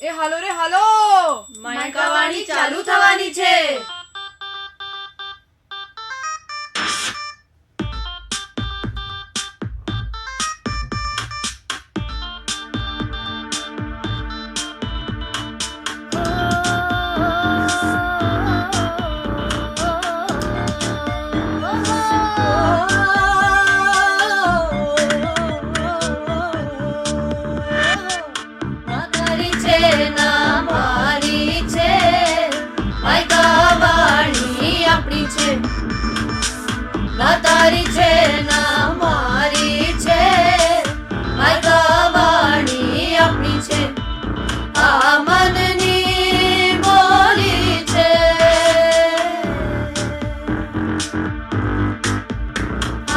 એ હાલો રે હાલો, માયકાવાણી ચાલુ થવાની છે. ના તારી છે ના મારી છે, માયકાવાણી આપણી છે. આ મનની બોલી છે.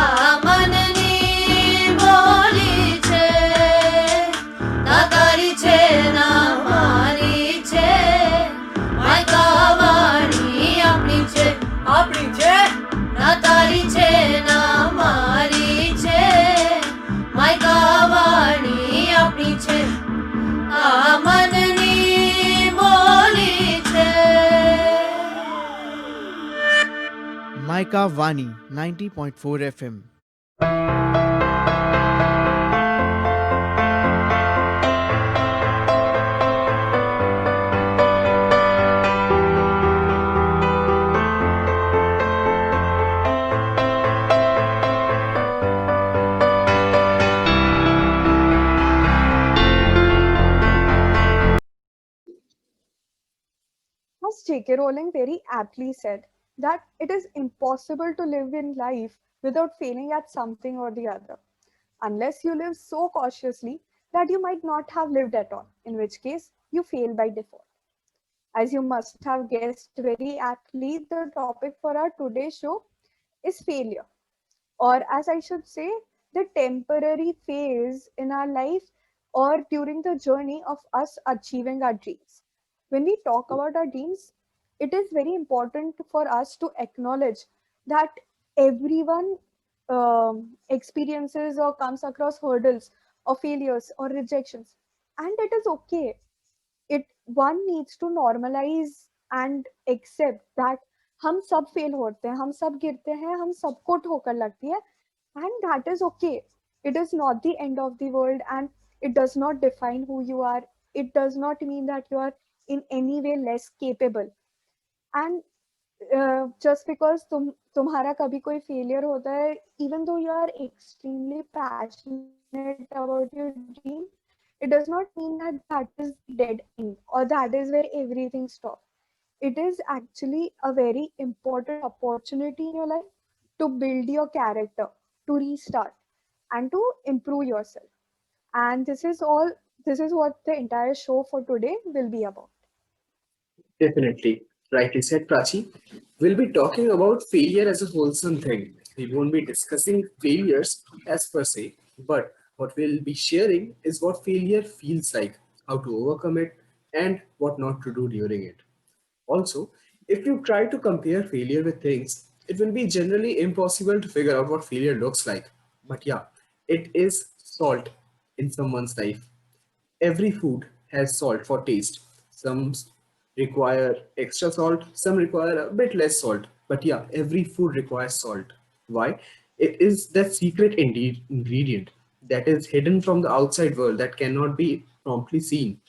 આ મનની બોલી છે. ના તારી છે ના મારી છે, માયકાવાણી આપણી છે. આપણી છે. ના તારી છે ના મારી છે, માયકાવાણી આપણી છે. આ મનની બોલી છે. Maika Vani 90.4 FM. As J.K. Rowling very aptly said, that it is impossible to live in life without failing at something or the other, unless you live so cautiously that you might not have lived at all, in which case you fail by default. As you must have guessed very aptly, the topic for our today's show is failure, or as I should say, the temporary phase in our life or during the journey of us achieving our dreams. When we talk about our dreams, it is very important for us to acknowledge that everyone experiences or comes across hurdles or failures or rejections, and it is okay. It one needs to normalize and accept that हम सब fail होते हैं, हम सब गिरते हैं, हम सबको ठोकर लगती है, and that is okay. It is not the end of the world, and it does not define who you are. It does not mean that you are in any way less capable. And just because तुम्हारा कभी कोई failure होता है, even though you are extremely passionate about your dream, it does not mean that that is the dead end or that is where everything stops. It is actually a very important opportunity in your life to build your character, to restart, and to improve yourself. And this is what the entire show for today will be about. Definitely. Rightly said, Prachi. We'll be talking about failure as a wholesome thing. We won't be discussing failures as per se, but what we'll be sharing is what failure feels like, how to overcome it, and what not to do during it. Also, if you try to compare failure with things, it will be generally impossible to figure out what failure looks like. But yeah, it is salt in someone's life. Every food has salt for taste. Some require extra salt, some require a bit less salt. But yeah, every food requires salt. Why? It is that secret ingredient that is hidden from the outside world that cannot be promptly seen,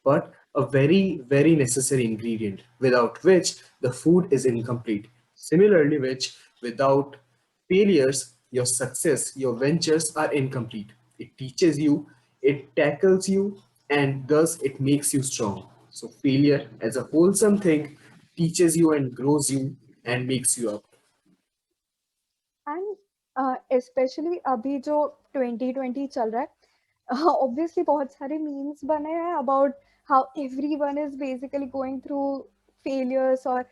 but a very, very necessary ingredient without which the food is incomplete. Similarly, which without failures, your success, your ventures are incomplete. It teaches you, it tackles you, and thus it makes you strong. So, failure as a wholesome thing teaches you and grows you and makes you up. And especially अभी जो 2020 चल रहा है, obviously बहुत सारे memes बने हैं about how everyone is basically going through failures or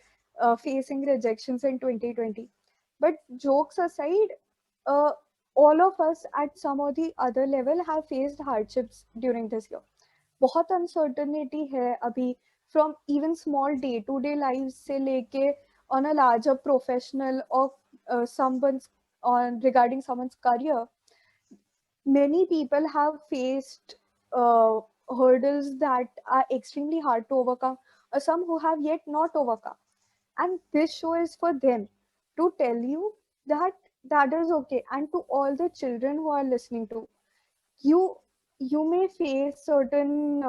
facing rejections in 2020. But jokes aside, uh, all of us at some or the other level have faced hardships during this year. बहुत uncertainty है अभी, from even small day to day life से लेके on a larger professional or someone's on regarding someone's career. Many people have faced hurdles that are extremely hard to overcome, or some who have yet not overcome. And this show is for them to tell you that that is okay. And to all the children who are listening to you, you may face certain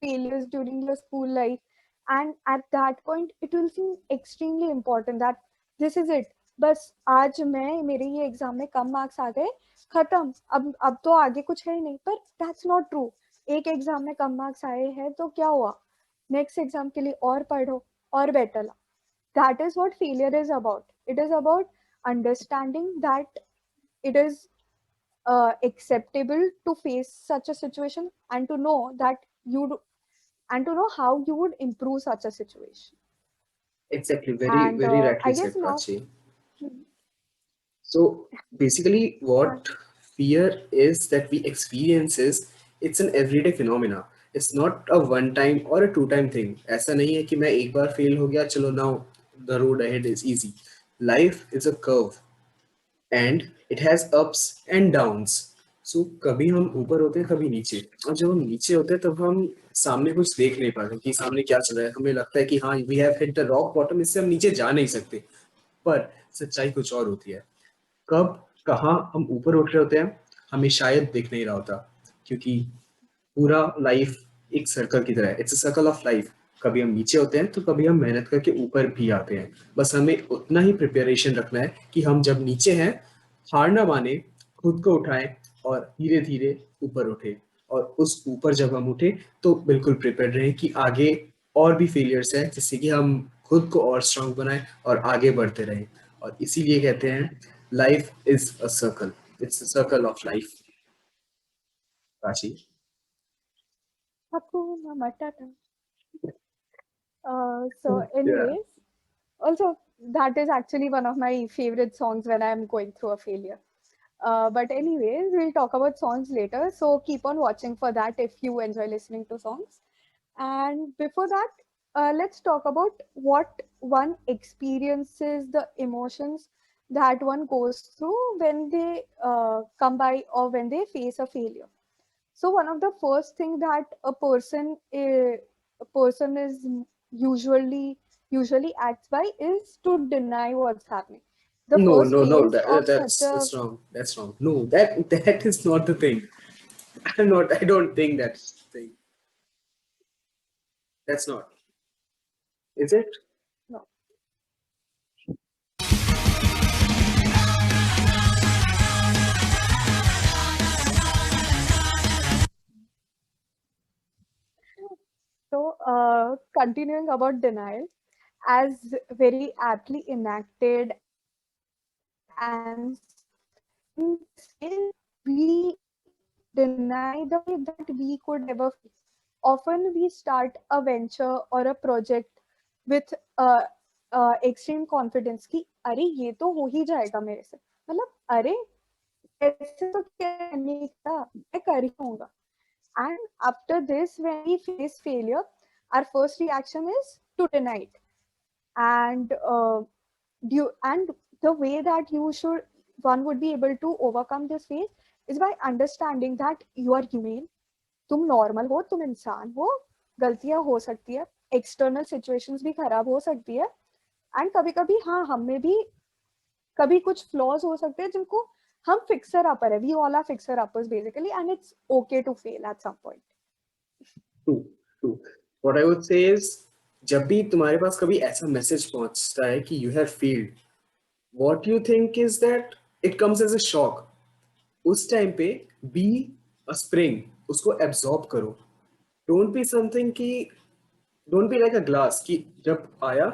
failures during your school life, and at that point it will seem extremely important that this is it. बस आज मैं मेरे ये exam में कम marks आ गए, खत्म, अब तो आगे कुछ है ही नहीं. पर दैट्स नॉट ट्रू. एक एग्जाम में कम मार्क्स आए हैं तो क्या हुआ, नेक्स्ट एग्जाम के लिए और पढ़ो और बेटर ला. That is what failure is about. It is about understanding that it is acceptable to face such a situation, and to know that and to know how you would improve such a situation. Exactly, very And very I rightly guess said, now, Prachi. So basically, what fear is that we experience is it's an everyday phenomena. It's not a one time or a two time thing. ऐसा नहीं है कि मैं एक बार fail हो गया, चलो now the road ahead is easy. Life is a curve and it has ups and downs. So कभी हम ऊपर होते हैं, कभी नीचे. और जब हम नीचे होते हैं तब हम सामने कुछ देख नहीं पाते कि सामने क्या चल रहा है. हमें लगता है कि हाँ, we have hit the rock bottom, इससे हम नीचे जा नहीं सकते. पर सच्चाई कुछ और होती है. कब कहाँ हम ऊपर उठ रहे होते हैं हमें शायद दिख नहीं रहा होता, क्योंकि पूरा लाइफ एक सर्कल की तरह है. It's a circle of life. कभी हम नीचे होते हैं तो कभी हम मेहनत करके ऊपर भी आते हैं. बस हमें उतना ही प्रिपरेशन रखना है कि हम जब नीचे हैं हार ना माने, खुद को उठाएं और धीरे धीरे ऊपर उठे. और उस ऊपर जब हम उठे तो बिल्कुल प्रिपेयर रहें कि आगे और भी फेलियर्स हैं, जिससे कि हम खुद को और स्ट्रांग बनाएं और आगे बढ़ते रहें. और इसीलिए कहते हैं life is a circle. It's a circle of life. Prachi. Hakuna Matata. So Yeah. anyways, also that is actually one of my favorite songs when I'm going through a failure. But anyways, we'll talk about songs later. So keep on watching for that if you enjoy listening to songs. And before that, let's talk about what one experiences, the emotions that one goes through when they come by or when they face a failure. So one of the first thing that a person is usually acts by is to deny what's happening. The No, first no, no. phase of That's such a that's wrong. That's wrong. No, that is not the thing. I'm not. I don't think that's the thing. That's not. Is it? no. So continuing about denial, as very aptly enacted and still we deny the way that we could ever feel. Often we start a venture or a project with extreme confidence कि अरे ये तो हो ही जाएगा मेरे से, मतलब अरे ऐसे तो क्या नहीं था, मैं कर ही लूंगा. And after this, when we face failure, our first reaction is to deny it. And the way that one would be able to overcome this phase is by understanding that you are human. तुम normal हो, तुम इंसान हो, गलतियां हो सकती है, external situations भी खराब हो सकती है, and कभी-कभी हाँ हमें भी कभी कुछ flaws हो सकते हैं जिनको हम fixer upper है. We all are fixer uppers basically, and it's okay to fail at some point. True. What I would say is, जब भी तुम्हारे पास कभी ऐसा मैसेज पहुंचता है कि you have failed, what you think is that it comes as a shock. उस time पे be a spring, उसको absorb करो. Don't be something कि don't be like a glass कि जब आया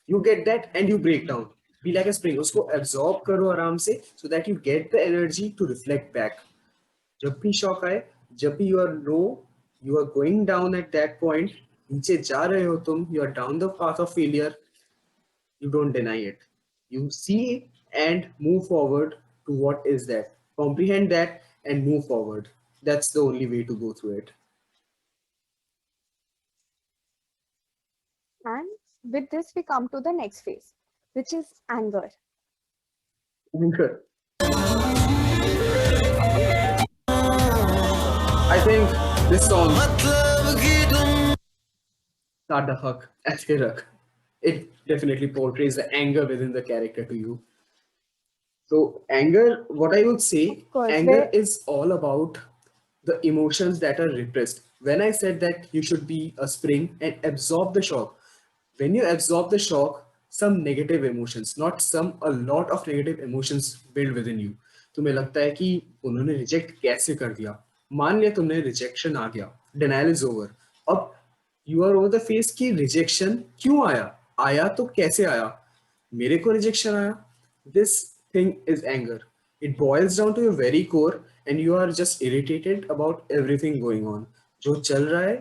you get that and you break down. Be like a spring, उसको absorb करो आराम से so that you get the energy to reflect back. जब भी शॉक आए, जब भी you are low, you are going down at that point, नीचे जा रहे हो तुम, you are down the path of failure, you don't deny it. You see and move forward to what is that. Comprehend that and move forward. That's the only way to go through it. And with this, we come to the next phase, which is anger. I think This song, Tadahak, Askirak, it definitely portrays the anger within the character to you. So, anger, what I would say, Of course, anger is all about the emotions that are repressed. When I said that you should be a spring and absorb the shock, when you absorb the shock, some negative emotions, not some, a lot of negative emotions build within you. तुम्हें लगता है कि उन्होंने reject कैसे कर दिया, मान लिया तुमने रिजेक्शन आ गया, डिनाइल इज ओवर, अब you are over the face की रिजेक्शन क्यों आया, आया तो कैसे आया, मेरे को रिजेक्शन आया, this thing is anger. It boils down to your very core and you are just irritated about everything going on. जो चल रहा है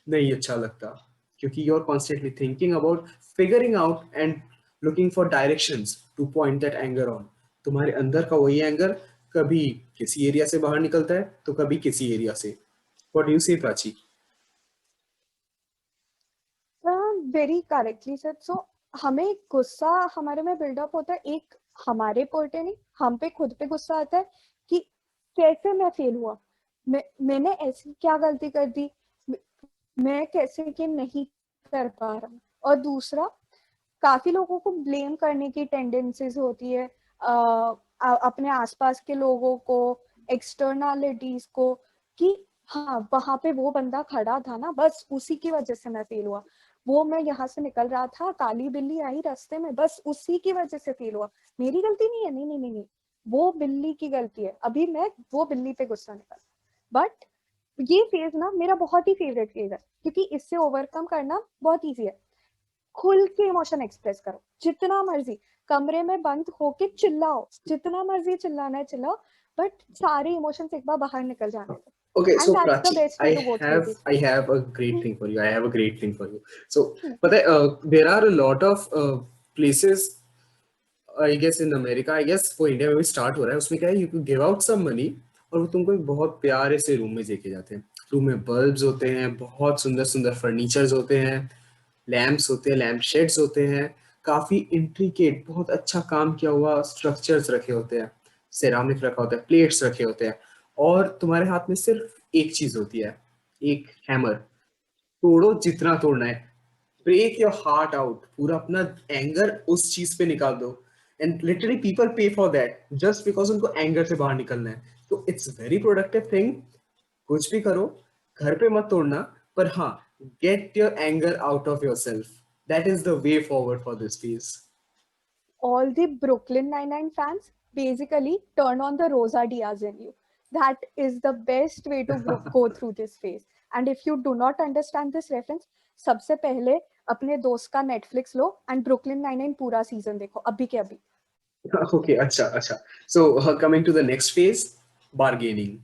नहीं अच्छा लगता क्योंकि you're constantly thinking about figuring out and looking for directions to point that anger on. तुम्हारे अंदर का वही एंगर कभी किसी एरिया से बाहर निकलता है तो कभी किसी एरिया से. What do you say, Prachi? Very correctly sir. So हमें गुस्सा हमारे में बिल्डअप होता है, एक हमारे पोर्टे नहीं, हम पे खुद पे गुस्सा आता है कि कैसे मैं फेल हुआ, मैंने ऐसी क्या गलती कर दी, मैं कैसे कि नहीं कर पा रहा हूँ. और दूसरा, काफी लोगों को ब्लेम करने की टेंडेंसीज होती है, अपने आसपास के लोगों को, एक्सटर्नलिटीज को, कि हाँ वहां पे वो बंदा खड़ा था ना, बस उसी की वजह से मैं फेल हुआ, वो मैं यहाँ से निकल रहा था, काली बिल्ली आई रास्ते में, बस उसी की वजह से फेल हुआ, मेरी गलती नहीं है. नहीं नहीं नहीं नहीं, वो बिल्ली की गलती है, अभी मैं वो बिल्ली पे गुस्सा निकल. बट ये फेज ना मेरा बहुत ही फेवरेट फेज है क्योंकि इससे ओवरकम करना बहुत ईजी है. खुल के इमोशन एक्सप्रेस करो, जितना मर्जी कमरे में बंद होके चिल्लाओ, जितना मर्जी चिल्लाना है चिल्लाओ, बट सारे इमोशंस एक बार बाहर निकल जाने दो. Okay, And so that's the Prachi, best way to go through this. I have a great thing for you. I have a great thing for you. So, पता है, there are a lot of places, I guess in America, I guess वो India में भी start हो रहा है. उसमें क्या है, you give out some money और वो तुमको एक बहुत प्यारे से रूम में लेके जाते हैं. रूम में बल्ब्स होते हैं, बहुत सुंदर सुंदर फर्नीचर्स होते हैं, लैम्प्स होते हैं, लैम्प शेड्स होते हैं, काफी इंट्रिकेट, बहुत अच्छा काम किया हुआ स्ट्रक्चर्स रखे होते हैं, सेरामिक रखा होता है, प्लेट्स रखे होते हैं, और तुम्हारे हाथ में सिर्फ एक चीज होती है, एक हैमर. तोड़ो जितना तोड़ना है, ब्रेक योर हार्ट आउट, पूरा अपना एंगर उस चीज पे निकाल दो. एंड लिटरली पीपल पे फॉर दैट जस्ट बिकॉज उनको एंगर से बाहर निकलना है. तो इट्स वेरी प्रोडक्टिव थिंग. कुछ भी करो, घर पे मत तोड़ना, पर हाँ, get your anger out of yourself. That is the way forward for this piece. All the Brooklyn Nine-Nine fans basically turn on the Rosa Diaz in you. That is the best way to go through this phase. And if you do not understand this reference, सबसे पहले अपने दोस्त का Netflix low and Brooklyn Nine-Nine पूरा season देखो, अभी के अभी. Okay, अच्छा. So coming to the next phase, bargaining.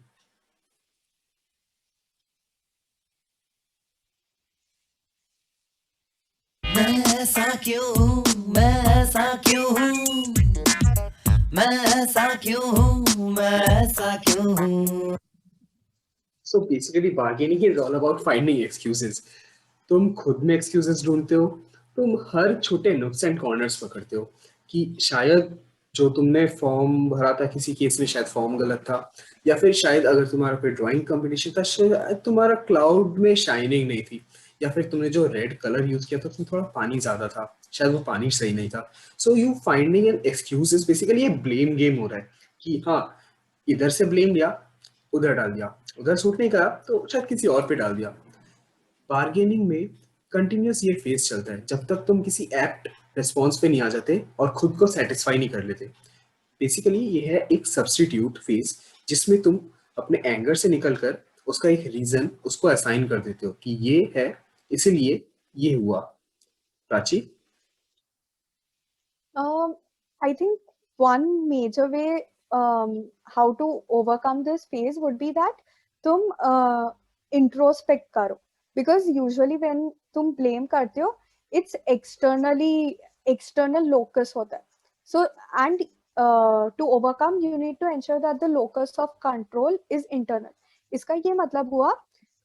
मैं ऐसा क्यों हूँ, मैं ऐसा क्यों हूँ, मैं ऐसा क्यों हूँ, मैं ऐसा क्यों हूँ. So basically bargaining is all about finding excuses. तुम खुद में excuses ढूंढते हो, तुम हर छोटे नुक्स एंड कॉर्नर्स पकड़ते हो कि शायद जो तुमने फॉर्म भरा था, किसी केस में शायद फॉर्म गलत था, या फिर शायद अगर तुम्हारा कोई ड्राइंग कंपटीशन था, शायद तुम्हारा क्लाउड में शाइनिंग नहीं थी, या फिर तुमने जो रेड कलर यूज किया था उसमें थोड़ा पानी ज्यादा था, शायद वो पानी सही नहीं था. So you finding N excuses, basically ये ब्लेम गेम हो रहा है कि हाँ, इधर से ब्लेम लिया, उधर डाल दिया, उधर सूट नहीं करा तो शायद किसी और पे डाल दिया. बार्गेनिंग में कंटिन्यूस ये फेज चलता है जब तक तुम किसी एप्ट रिस्पॉन्स पे नहीं आ जाते और खुद को सेटिस्फाई नहीं कर लेते. बेसिकली ये है एक सब्स्टिट्यूट फेज जिसमें तुम अपने एंगर से निकलकर उसका एक रीजन उसको असाइन कर देते हो कि ये है, इसलिए ये हुआ. Prachi? I think one major way how to overcome this phase would be that तुम introspect करो, because usually when तुम blame करते हो it's external locus होता है. So and to overcome you need to ensure that the locus of control is internal. इसका ये मतलब हुआ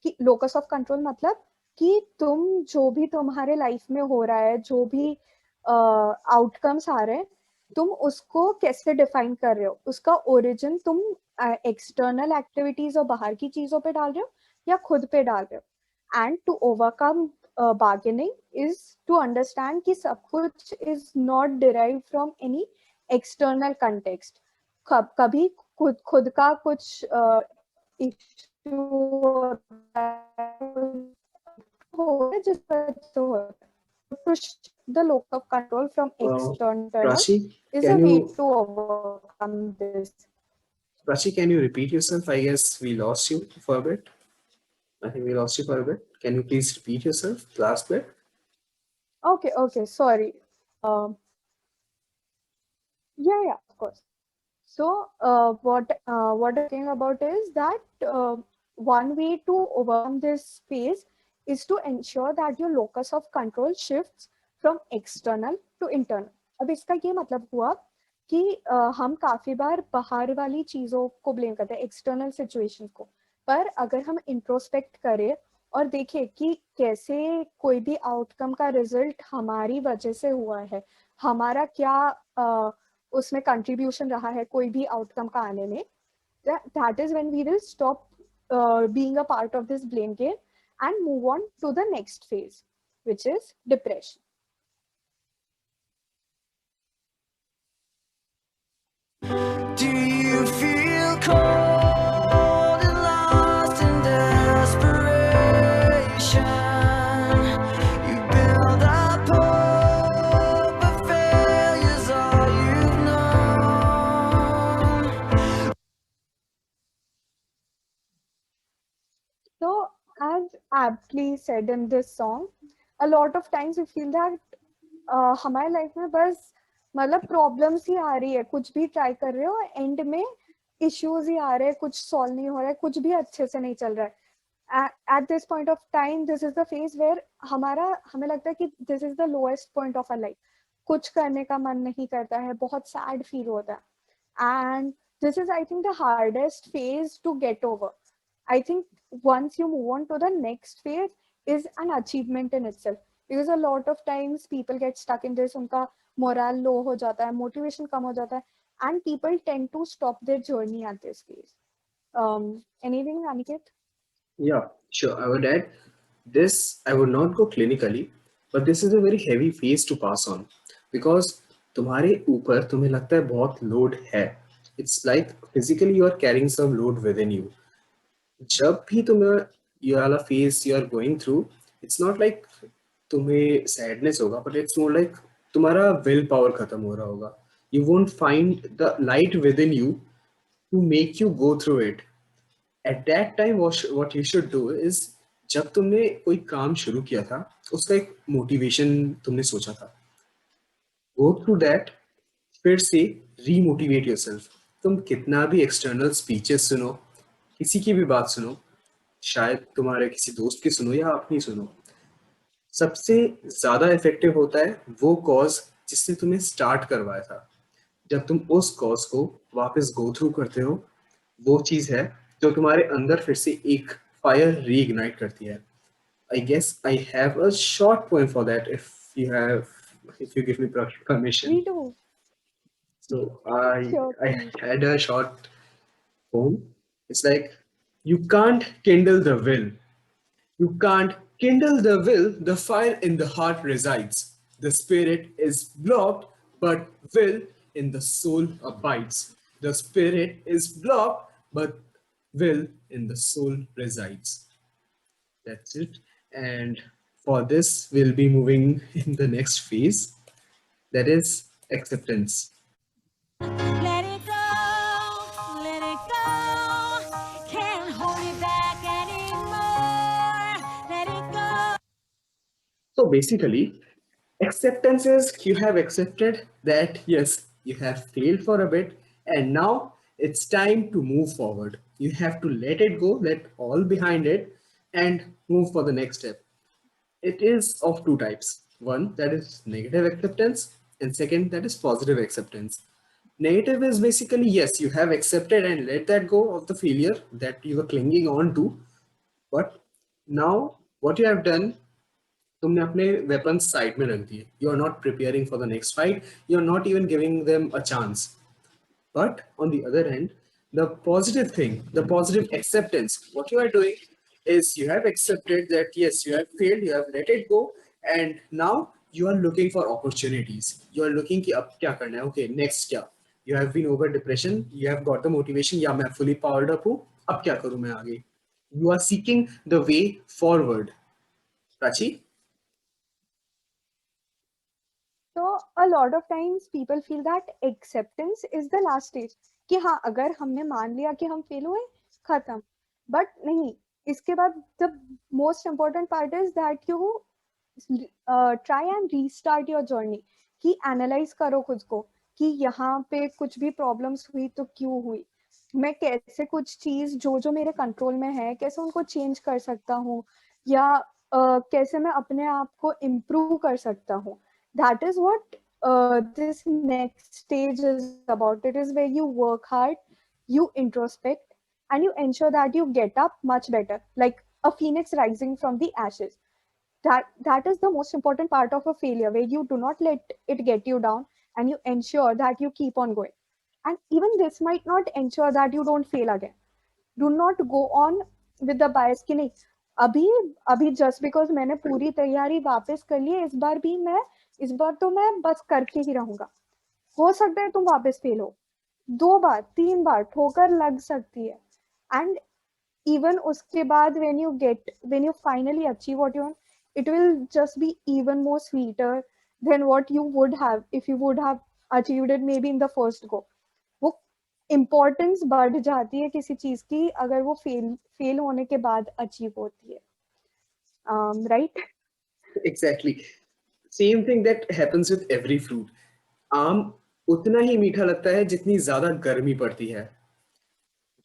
कि locus of control मतलब कि तुम जो भी तुम्हारे लाइफ में हो रहा है, जो भी आउटकम्स आ रहे हैं, तुम उसको कैसे डिफाइन कर रहे हो, उसका ओरिजिन तुम एक्सटर्नल एक्टिविटीज और बाहर की चीजों पे डाल रहे हो या खुद पे डाल रहे हो. And to overcome bargaining is to understand कि सब कुछ is not derive from any external context. कभी खुद खुद का कुछ इशू हो जिस वजह से होता है. Push the locus of control from external Prachi, is a can way you to overcome this. Prachi, can you repeat yourself? I guess we lost you for a bit. I think we lost you for a bit. Can you please repeat yourself, the last bit? Okay, sorry. Yeah, of course. So, what I'm talking about is that one way to overcome this phase is to ensure that your locus of control shifts from external to internal. अब इसका ये मतलब हुआ कि हम काफी बार बाहर वाली चीजों को ब्लेम करते हैं, एक्सटर्नल सिचुएशन को. पर अगर हम इंट्रोस्पेक्ट करें और देखें कि कैसे कोई भी आउटकम का रिजल्ट हमारी वजह से हुआ है, हमारा क्या उसमें कंट्रीब्यूशन रहा है कोई भी आउटकम का आने में, that is when we will stop being a part of this blame game and move on to the next phase, which is depression. Do you feel cold and lost in desperation? You build up hope, but failure's all you've known. So, as aptly said in this song, a lot of times we feel that हमारे life में बस मतलब problems ही आ रही है, कुछ भी try कर रहे हो, एंड में इश्यूज ही आ रहे हैं, कुछ सॉल्व नहीं हो रहा है, कुछ भी अच्छे से नहीं चल रहा है. At this point of time, this is the phase where हमें लगता है कि this is the lowest point of our life. कुछ करने का मन नहीं करता है, बहुत सैड फील होता है. And this is, I think, the hardest phase to get over. I think once you move on to the next phase is an achievement in itself. Because a lot of times people get stuck in this, उनका morale low हो जाता है, motivation कम हो जाता है, and people tend to stop their journey at this phase. Anything, Aniket? Yeah, sure. I would add this. I would not go clinically, but this is a very heavy phase to pass on because तुम्हारे ऊपर तुम्हें लगता है बहुत load है. It's like physically you are carrying some load within you. जब भी तुम्हें ये वाला phase you are going through, it's not like तुम्हें sadness होगा, but it's more like तुम्हारा will power खत्म हो रहा होगा. You won't find the light within you to make you go through it. At that time, what you should do is, जब तुमने कोई काम शुरू किया था, उसका एक मोटिवेशन तुमने सोचा था, go through that, फिर से remotivate yourself. तुम कितना भी external speeches सुनो, किसी की भी बात सुनो, शायद तुम्हारे किसी दोस्त की सुनो या अपनी सुनो, सबसे ज्यादा इफेक्टिव होता है वो कॉज जिसने तुम्हें स्टार्ट करवाया था. जब तुम उस कॉज को वापस गो थ्रू करते हो, वो चीज है जो तुम्हारे अंदर फिर से एक फायर रीइग्नाइट करती है. I guess I have a short poem for that if you give me permission. Me too. So Sure, I please. had a short poem. It's like, you can't kindle the will. You can't kindle the will, the fire in the heart resides. The spirit is blocked, but will in the soul abides. The spirit is blocked, but will in the soul resides. That's it. And for this, we'll be moving in the next phase, that is acceptance. Let it go, let it go. Can't hold it back anymore. Let it go. So basically, acceptance is you have accepted that yes, you have failed for a bit, and now it's time to move forward. You have to let it go, let all behind it, and move for the next step. It is of two types. One, that is negative acceptance, and second, that is positive acceptance. Negative is basically, yes, you have accepted and let that go of the failure that you were clinging on to, but now what you have done, तुमने अपने weapons side में रख दिए. You are not preparing for the next fight. You are not even giving them a chance. But on the other hand, The positive thing, the positive acceptance. What you are doing is you have accepted that yes, you have failed, you have let it go, and now you are looking for opportunities. You are looking कि अब क्या करना है? Okay, next क्या? You have been over depression, you have got the motivation, या मैं fully powered up हूँ, अब क्या करूँ मैं आगे? You are seeking the way forward. Prachi? So a lot of times people feel that acceptance is the last stage कि हाँ अगर हमने मान लिया कि हम फेल हुए खत्म बट नहीं इसके बाद the most important part is that you try and restart your journey कि analyze करो खुद को कि यहाँ पे कुछ भी problems हुई तो क्यों हुई मैं कैसे कुछ चीज जो जो मेरे कंट्रोल में है कैसे उनको चेंज कर सकता हूँ या कैसे मैं अपने आप को इम्प्रूव कर सकता हूँ that is what this next stage is about. It is where you work hard, you introspect, and you ensure that you get up much better, like a phoenix rising from the ashes. That is the most important part of a failure, where you do not let it get you down, and you ensure that you keep on going. And even this might not ensure that you don't fail again. Do not go on with the bias कि नहीं अभी अभी just because मैंने पूरी तैयारी वापस कर ली है इस बार तो मैं बस करके ही रहूंगा हो सकता है तुम वापस फेल हो 2 बार 3 बार ठोकर लग सकती है एंड even उसके बाद when you finally achieve what you want it will just be even more sweeter than what you would have if you would have achieved it maybe in the first go वो importance बढ़ जाती है किसी चीज की अगर वो fail होने के बाद अचीव होती है right Exactly. Same thing that happens with every fruit. आम उतना ही मीठा लगता है जितनी ज्यादा गर्मी पड़ती है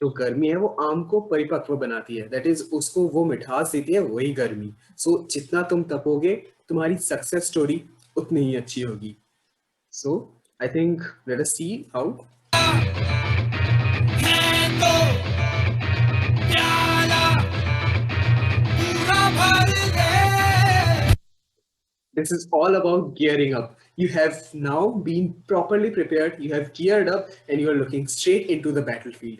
जो गर्मी है वो आम को परिपक्व बनाती है दैट इज उसको वो मिठास देती है वही गर्मी सो जितना तुम तपोगे तुम्हारी सक्सेस स्टोरी उतनी ही अच्छी होगी so I think let us see how this is all about gearing up. You have now been properly prepared, you have geared up, and you are looking straight into the battlefield.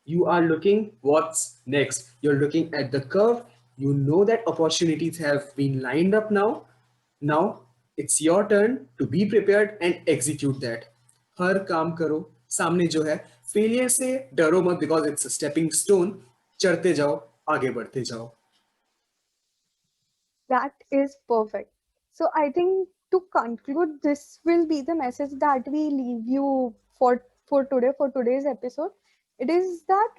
You are looking what's next. You're looking at the curve. You know that opportunities have been lined up now. Now it's your turn to be prepared and execute that. हर काम करो सामने जो है failure से डरो मत because it's a stepping stone. चढ़ते जाओ आगे बढ़ते जाओ. That is perfect. So I think to conclude, this will be the message that we leave you for today, for today's episode. It is that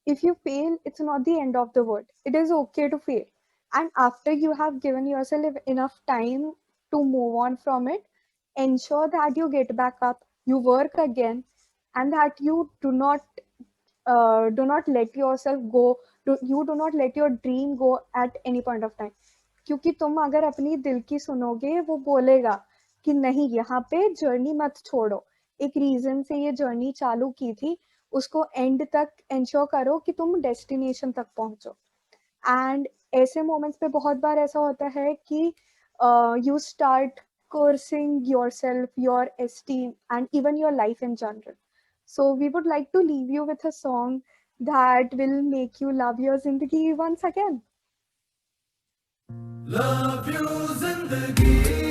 if you fail, it's not the end of the world. It is okay to fail. And after you have given yourself enough time to move on from it, ensure that you get back up, you work again, and that you do not let yourself go. You do not let your dream go at any point of time. क्योंकि तुम अगर अपनी दिल की सुनोगे वो बोलेगा कि नहीं यहाँ पे जर्नी मत छोड़ो एक रीजन से ये जर्नी चालू की थी उसको एंड तक एंश्योर करो कि तुम डेस्टिनेशन तक पहुंचो एंड ऐसे मोमेंट्स पे बहुत बार ऐसा होता है कि you start cursing yourself, your esteem, and even your life in general. So we would like to leave you with a song that will make you love your zindagi once again. Love you, Zindagi.